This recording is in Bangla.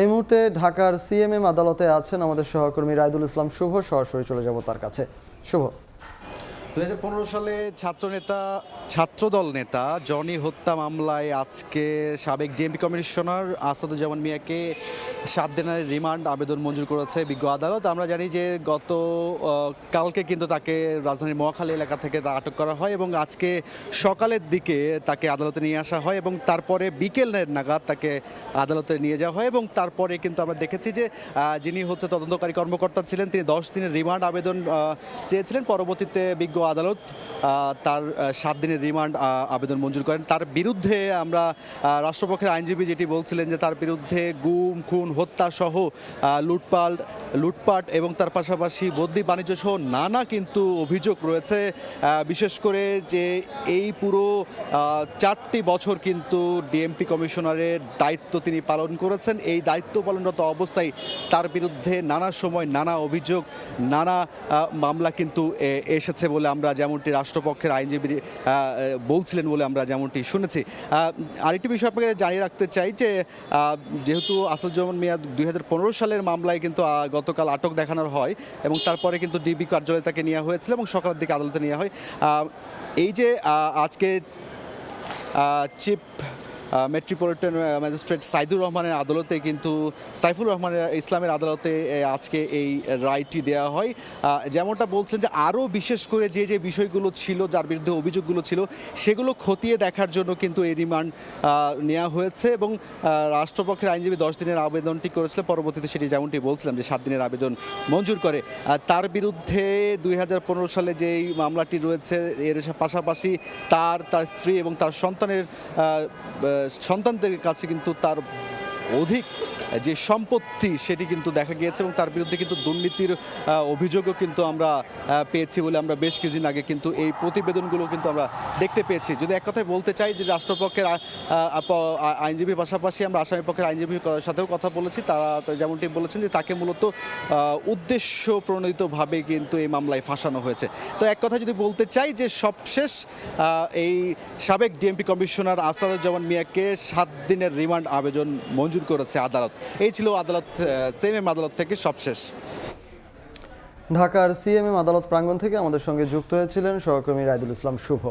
এই মুহূর্তে ঢাকার সিএমএম আদালতে আছেন আমাদের সহকর্মী রায়দুল ইসলাম শুভ। সরাসরি চলে যাব তার কাছে। শুভ, 2015 সালে ছাত্রদল নেতা জনি হত্যা মামলায় আজকে সাবেক ডিএমপি কমিশনার আসাদুজ্জামান মিয়াকে 7 দিনের রিমান্ড আবেদন মঞ্জুর করেছে বিজ্ঞ আদালত। আমরা জানি যে গত কালকে কিন্তু তাকে রাজধানীর মহাখালী এলাকা থেকে আটক করা হয় এবং আজকে সকালের দিকে তাকে আদালতে নিয়ে আসা হয় এবং তারপরে বিকেলের নাগাদ তাকে আদালতে নিয়ে যাওয়া হয় এবং তারপরে কিন্তু আমরা দেখেছি যে যিনি তদন্তকারী কর্মকর্তা ছিলেন তিনি 10 দিনের রিমান্ড আবেদন চেয়েছিলেন। পরবর্তীতে বিজ্ঞ আদালত তার 7 দিনের রিমান্ড আবেদন মঞ্জুর করেন। তার বিরুদ্ধে আমরা রাষ্ট্রপক্ষের আইনজীবী যেটি বলছিলেন যে তার বিরুদ্ধে গুম খুন হত্যা সহ লুটপাট এবং তার পাশাপাশি বদ্যি বাণিজ্য সহ নানা কিন্তু অভিযোগ রয়েছে। বিশেষ করে যে এই পুরো 4টি বছর কিন্তু ডিএমপি কমিশনারের দায়িত্ব তিনি পালন করেছেন। এই দায়িত্ব পালনরত অবস্থায় তার বিরুদ্ধে নানা সময় নানা অভিযোগ নানা মামলা কিন্তু এসেছে বলে আমরা যেমনটি রাষ্ট্রপক্ষের আইনজীবী বলছিলেন বলে আমরা যেমনটি শুনেছি। আরেকটি বিষয় আপনাকে জানিয়ে রাখতে চাই যে যেহেতু আসাদুজ্জামান মিয়া 2015 সালের মামলায় কিন্তু গতকাল আটক দেখানোর হয় এবং তারপরে কিন্তু ডিবি কার্যালয়ে তাকে নেওয়া হয়েছিল এবং সকালের দিকে আদালতে নেওয়া হয়। এই যে আজকে চিফ মেট্রোপলিটন ম্যাজিস্ট্রেট সাইদুর রহমানের আদালতে কিন্তু সাইফুর রহমানের ইসলামের আদালতে আজকে এই রায়টি দেওয়া হয়। যেমনটা বলছেন যে আরও বিশেষ করে যে যে বিষয়গুলো ছিল, যার বিরুদ্ধে অভিযোগগুলো ছিল, সেগুলো খতিয়ে দেখার জন্য কিন্তু এই রিমান্ড নেওয়া হয়েছে এবং রাষ্ট্রপক্ষের আইনজীবী 10 দিনের আবেদনটি করেছিলেন। পরবর্তীতে সেটি যেমনটি বলছিলাম যে 7 দিনের আবেদন মঞ্জুর করে। তার বিরুদ্ধে 2015 সালে যেই মামলাটি রয়েছে এর পাশাপাশি তার স্ত্রী এবং তার সন্তানদের কাছে কিন্তু তার অধিক যে সম্পত্তি সেটি কিন্তু দেখা গিয়েছে এবং তার বিরুদ্ধে কিন্তু দুর্নীতির অভিযোগও কিন্তু আমরা পেয়েছি বলে আমরা বেশ কিছুদিন আগে কিন্তু এই প্রতিবেদনগুলো কিন্তু আমরা দেখতে পেয়েছি। যদি এক কথায় বলতে চাই যে রাষ্ট্রপক্ষের আইনজীবীর পাশাপাশি আমরা আসামি পক্ষের আইনজীবীর সাথেও কথা বলেছি। তারা যেমনটি বলেছেন যে তাকে মূলত উদ্দেশ্য প্রণোদিতভাবে কিন্তু এই মামলায় ফাঁসানো হয়েছে। তো এক কথা যদি বলতে চাই যে সবশেষ এই সাবেক ডিএমপি কমিশনার আসাদুজ্জামান মিয়াকে 7 দিনের রিমান্ড আবেদন মঞ্জুর করেছে আদালত। এই ছিল সিএমএম আদালত থেকে সবশেষ। ঢাকার সিএমএম আদালত প্রাঙ্গণ থেকে আমাদের সঙ্গে যুক্ত হয়েছিলেন সহকর্মী রায়দুল ইসলাম শুভ।